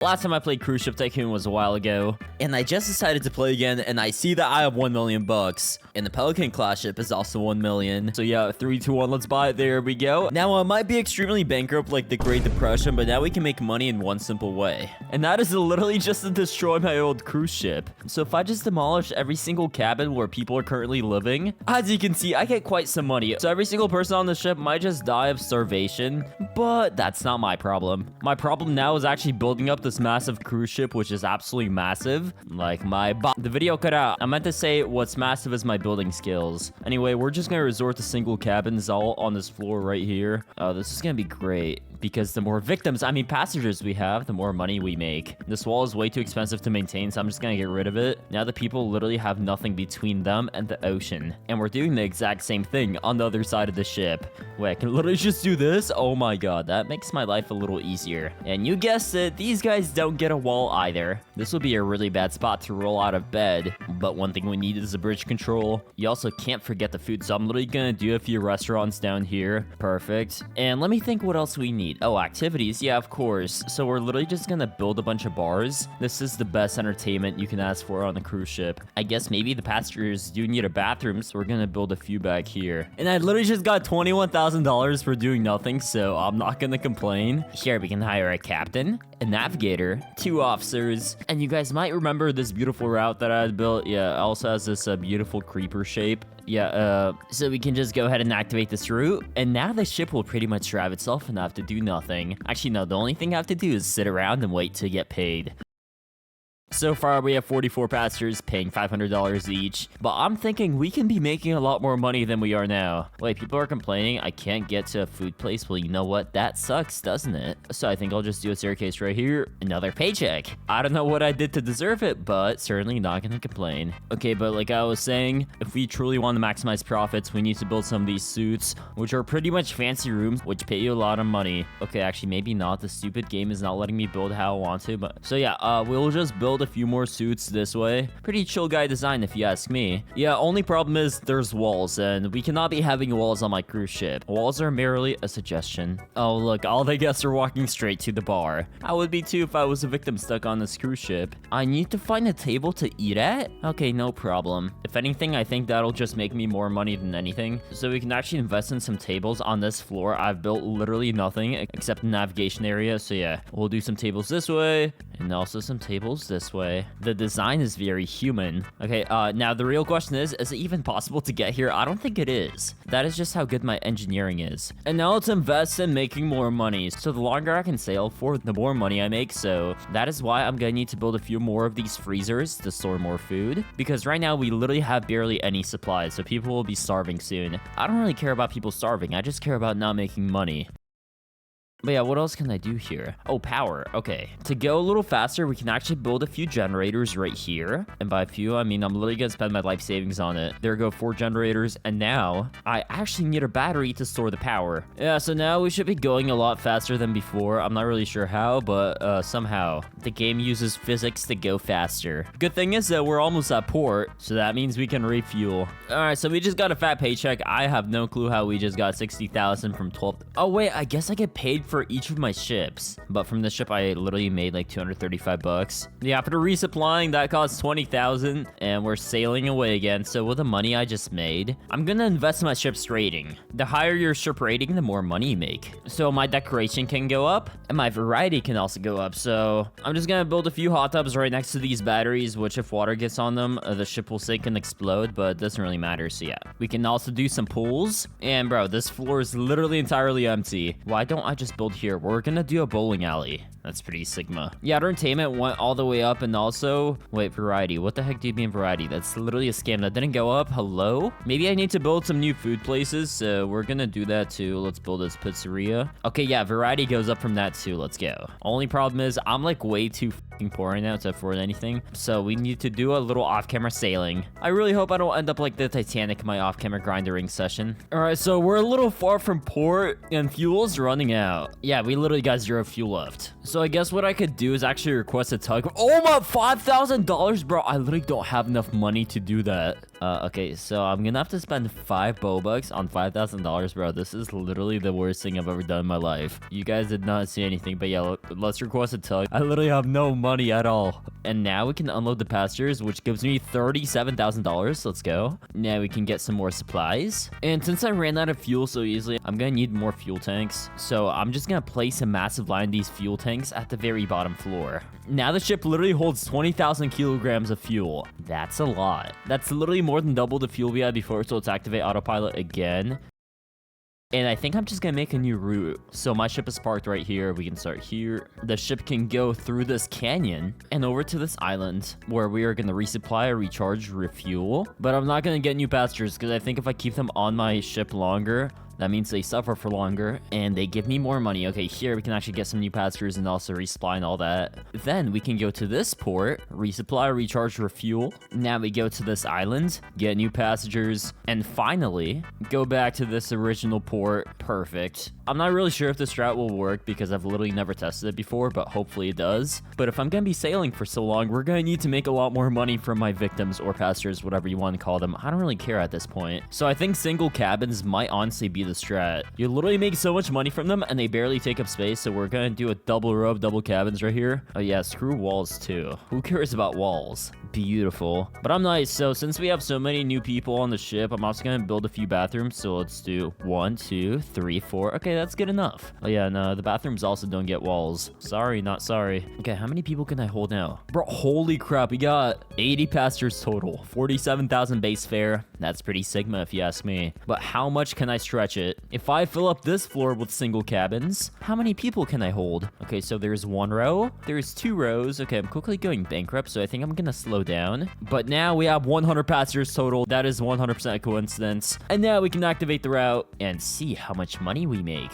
Last time I played Cruise Ship Tycoon was a while ago, and I just decided to play again, and I see that I have 1 million bucks, and the Pelican class ship is also 1 million. So yeah, 3, 2, 1, let's buy it. There we go. Now, I might be extremely bankrupt like the Great Depression, but now we can make money in one simple way, and that is literally just to destroy my old cruise ship. So if I just demolish every single cabin where people are currently living, as you can see, I get quite some money. So every single person on the ship might just die of starvation, but that's not my problem. My problem now is actually building up this massive cruise ship, which is absolutely massive. Like the video cut out. I meant to say what's massive is my building skills. Anyway, we're just gonna resort to single cabins all on this floor right here. This is gonna be great, because the more passengers we have, the more money we make. This wall is way too expensive to maintain, so I'm just gonna get rid of it. Now the people literally have nothing between them and the ocean. And we're doing the exact same thing on the other side of the ship. Wait, I can literally just do this? Oh my god, that makes my life a little easier. And you guessed it, these guys don't get a wall either. This would be a really bad spot to roll out of bed, but one thing we need is a bridge control. You also can't forget the food, so I'm literally gonna do a few restaurants down here. Perfect. And let me think what else we need. Oh, activities. Yeah, of course. So we're literally just gonna build a bunch of bars. This is the best entertainment you can ask for on the cruise ship. I guess maybe the passengers do need a bathroom, so we're gonna build a few back here. And I literally just got $21,000 for doing nothing, so I'm not gonna complain. Here, we can hire a captain, a navigator, 2 officers, and you guys might remember this beautiful route that I had built. Yeah, it also has this beautiful creeper shape. Yeah, so we can just go ahead and activate this route, and now the ship will pretty much drive itself and I have to do nothing. Actually, no, the only thing I have to do is sit around and wait to get paid. So far, we have 44 passengers paying $500 each, but I'm thinking we can be making a lot more money than we are now. Wait, people are complaining I can't get to a food place. Well, you know what? That sucks, doesn't it? So I think I'll just do a staircase right here. Another paycheck. I don't know what I did to deserve it, but certainly not gonna complain. Okay, but like I was saying, if we truly want to maximize profits, we need to build some of these suits, which are pretty much fancy rooms, which pay you a lot of money. Okay, actually, maybe not. The stupid game is not letting me build how I want to, but... So yeah, we'll just build a few more suits this way. Pretty chill guy design if you ask me. Yeah, only problem is there's walls, and we cannot be having walls on my cruise ship. Walls are merely a suggestion. Oh look, all the guests are walking straight to the bar. I would be too if I was a victim stuck on this cruise ship. I need to find a table to eat at? Okay, no problem. If anything, I think that'll just make me more money than anything. So we can actually invest in some tables on this floor. I've built literally nothing except the navigation area. So yeah, we'll do some tables this way and also some tables this way. The design is very human. Okay, now the real question is it even possible to get here? I don't think it is. That is just how good my engineering is. And now let's invest in making more money. So the longer I can sail for, the more money I make. So that is why I'm gonna need to build a few more of these freezers to store more food. Because right now we literally have barely any supplies, so people will be starving soon. I don't really care about people starving. I just care about not making money. But yeah, what else can I do here? Oh, power. Okay. To go a little faster, we can actually build a few generators right here. And by a few, I mean I'm literally gonna spend my life savings on it. There go 4 generators. And now, I actually need a battery to store the power. Yeah, so now we should be going a lot faster than before. I'm not really sure how, but somehow. The game uses physics to go faster. Good thing is that we're almost at port, so that means we can refuel. Alright, so we just got a fat paycheck. I have no clue how we just got 60,000 from 12. Oh wait, I guess I get paid for each of my ships, but from this ship I literally made like 235 bucks. Yeah, after resupplying that cost 20,000, and we're sailing away again. So with the money I just made, I'm gonna invest in my ship's rating. The higher your ship rating, the more money you make. So my decoration can go up, and my variety can also go up. So I'm just gonna build a few hot tubs right next to these batteries, which if water gets on them, the ship will sink and explode, but it doesn't really matter. So yeah, we can also do some pools. And bro, this floor is literally entirely empty. Why don't I just build here? We're gonna do a bowling alley. That's pretty sigma. Yeah, entertainment went all the way up, and also... Wait, variety. What the heck do you mean variety? That's literally a scam. That didn't go up. Hello? Maybe I need to build some new food places, so we're gonna do that too. Let's build this pizzeria. Okay, yeah, variety goes up from that too. Let's go. Only problem is I'm like way too poor right now to afford anything, so we need to do a little off-camera sailing. I really hope I don't end up like the Titanic in my off-camera grindering session. Alright, so we're a little far from port, and fuel's running out. Yeah, we literally got 0 fuel left. So I guess what I could do is actually request a tug. Oh my, $5,000, bro. I literally don't have enough money to do that. Okay, so I'm gonna have to spend 5 Bobucks on $5,000, bro. This is literally the worst thing I've ever done in my life. You guys did not see anything, but yeah, let's request a tug. I literally have no money at all. And now we can unload the pastures, which gives me $37,000. Let's go. Now we can get some more supplies. And since I ran out of fuel so easily, I'm gonna need more fuel tanks. So I'm just gonna place a massive line of these fuel tanks at the very bottom floor. Now the ship literally holds 20,000 kilograms of fuel. That's a lot. That's literally more than double the fuel we had before, so let's activate autopilot again. And I think I'm just gonna make a new route. So my ship is parked right here. We can start here. The ship can go through this canyon and over to this island where we are gonna resupply, recharge, refuel. But I'm not gonna get new pastures because I think if I keep them on my ship longer, that means they suffer for longer, and they give me more money. Okay, here we can actually get some new pastures and also resupply and all that. Then we can go to this port, resupply, recharge, refuel. Now we go to this island, get new passengers, and finally, go back to this original port. Perfect. I'm not really sure if this route will work because I've literally never tested it before, but hopefully it does. But if I'm gonna be sailing for so long, we're gonna need to make a lot more money from my victims or passengers, whatever you want to call them. I don't really care at this point. So I think single cabins might honestly be the strat. You literally make so much money from them and they barely take up space, so we're gonna do a double row of double cabins right here. Oh yeah, screw walls too. Who cares about walls? Beautiful. But I'm nice, so since we have so many new people on the ship, I'm also gonna build a few bathrooms. So let's do 1, 2, 3, 4. Okay, that's good enough. Oh yeah, no, the bathrooms also don't get walls. Sorry, not sorry. Okay, how many people can I hold now? Bro, holy crap, we got 80 passengers total, 47,000 base fare. That's pretty sigma if you ask me. But how much can I stretch it? If I fill up this floor with single cabins, how many people can I hold? Okay, so there's 1 row, there's 2 rows. Okay, I'm quickly going bankrupt, so I think I'm gonna slow down. But now we have 100 passengers total. That is 100% a coincidence. And now we can activate the route and see how much money we make.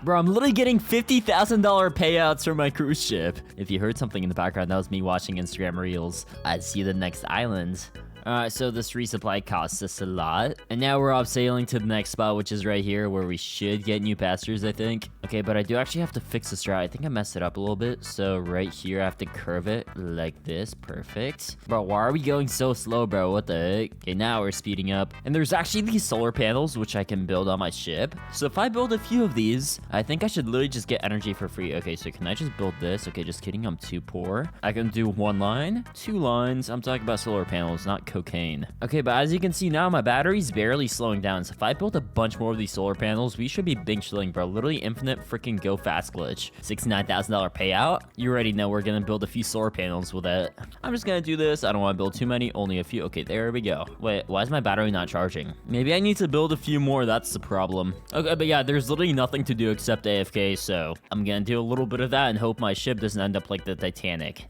Bro, I'm literally getting $50,000 payouts for my cruise ship. If you heard something in the background, that was me watching Instagram Reels. I'd see you the next island. Alright, so this resupply costs us a lot. And now we're off sailing to the next spot, which is right here, where we should get new pastures, I think. Okay, but I do actually have to fix this route. I think I messed it up a little bit. So right here, I have to curve it like this. Perfect. Bro, why are we going so slow, bro? What the heck? Okay, now we're speeding up. And there's actually these solar panels, which I can build on my ship. So if I build a few of these, I think I should literally just get energy for free. Okay, so can I just build this? Okay, just kidding. I'm too poor. I can do 1 line, 2 lines. I'm talking about solar panels, not cocaine. Okay, but as you can see now, my battery's barely slowing down. So if I build a bunch more of these solar panels, we should be bing chilling, bro. Literally infinite freaking go fast glitch. $69,000 payout. You already know we're gonna build a few solar panels with it. I'm just gonna do this. I don't want to build too many, only a few. Okay, there we go. Wait, why is my battery not charging? Maybe I need to build a few more. That's the problem. Okay, but yeah, there's literally nothing to do except AFK, so I'm gonna do a little bit of that and hope my ship doesn't end up like the Titanic.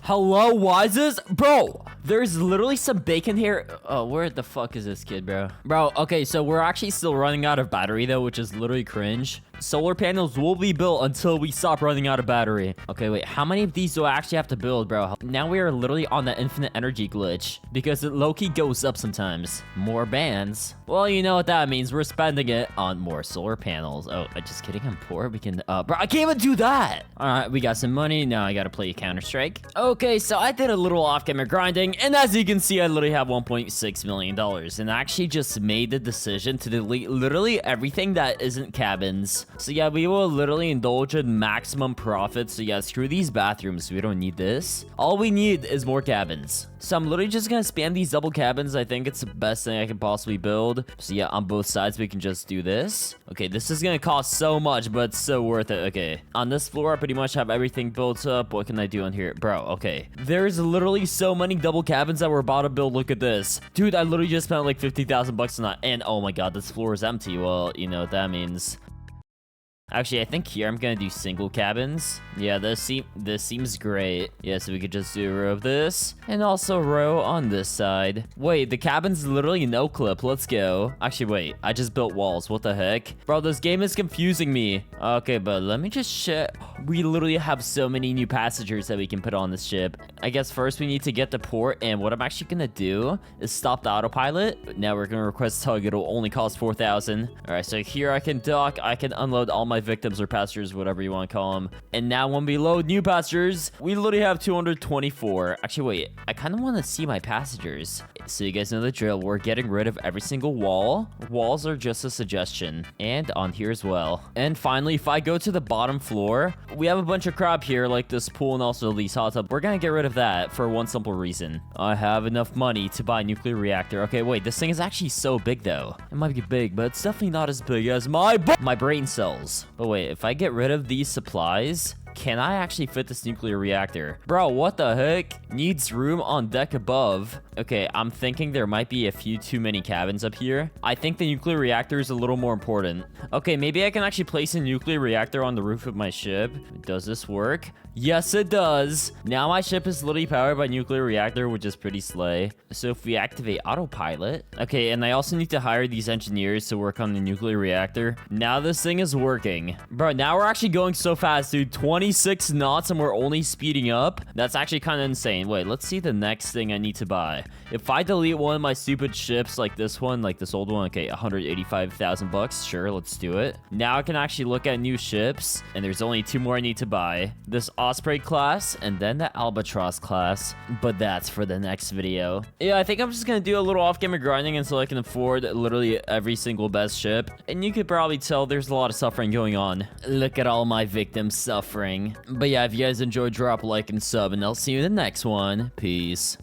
Hello, why is this? Bro, there's literally some bacon here. Oh, where the fuck is this kid, bro? Bro, okay, so we're actually still running out of battery, though, which is literally cringe. Solar panels will be built until we stop running out of battery. Okay, wait, how many of these do I actually have to build, bro? Now we are literally on the infinite energy glitch because it low-key goes up sometimes. More bands. Well, you know what that means. We're spending it on more solar panels. Oh, just kidding. I'm poor. We can, bro, I can't even do that. All right, we got some money. Now I gotta play Counter-Strike. Okay, so I did a little off-camera grinding, and as you can see, I literally have $1.6 million, and I actually just made the decision to delete literally everything that isn't cabins. So yeah, we will literally indulge in maximum profit. So yeah, screw these bathrooms. We don't need this. All we need is more cabins. So I'm literally just gonna spam these double cabins. I think it's the best thing I can possibly build. So yeah, on both sides, we can just do this. Okay, this is gonna cost so much, but it's so worth it. Okay, on this floor, I pretty much have everything built up. What can I do on here? Bro, okay. There's literally so many double cabins that we're about to build. Look at this. Dude, I literally just spent like 50,000 bucks on that. And oh my god, this floor is empty. Well, you know what that means. Actually, I think here I'm gonna do single cabins. Yeah, this seems great. Yeah, so we could just do a row of this and also a row on this side. Wait, the cabin's literally no clip. Let's go. Actually, wait, I just built walls. What the heck? Bro, this game is confusing me. Okay, but let me just check. We literally have so many new passengers that we can put on this ship. I guess first we need to get to port, and what I'm actually gonna do is stop the autopilot. Now we're gonna request tug. It'll only cost 4,000. All right, so here I can dock. I can unload all my victims or passengers, whatever you want to call them. And now when we load new passengers, we literally have 224. Actually, wait, I kind of want to see my passengers. So you guys know the drill. We're getting rid of every single wall. Walls are just a suggestion. And on here as well. And finally, if I go to the bottom floor, we have a bunch of crap here, like this pool and also these hot tubs. We're gonna get rid of that for one simple reason. I have enough money to buy a nuclear reactor. Okay, wait, this thing is actually so big though. It might be big, but it's definitely not as big as my brain cells. But wait, if I get rid of these supplies, can I actually fit this nuclear reactor? Bro, what the heck? Needs room on deck above. Okay, I'm thinking there might be a few too many cabins up here. I think the nuclear reactor is a little more important. Okay, maybe I can actually place a nuclear reactor on the roof of my ship. Does this work? Yes, it does. Now my ship is literally powered by nuclear reactor, which is pretty slay. So if we activate autopilot. Okay, and I also need to hire these engineers to work on the nuclear reactor. Now this thing is working. Bro, now we're actually going so fast, dude. 26 knots and we're only speeding up. That's actually kind of insane. Wait, let's see the next thing I need to buy. If I delete one of my stupid ships like this one, like this old one, okay, 185,000 bucks. Sure, let's do it. Now I can actually look at new ships, and there's only 2 more I need to buy. This Osprey class, and then the Albatross class. But that's for the next video. Yeah, I think I'm just gonna do a little off-camera grinding until I can afford literally every single best ship. And you could probably tell there's a lot of suffering going on. Look at all my victims suffering. But yeah, if you guys enjoyed, drop a like and sub, and I'll see you in the next one. Peace.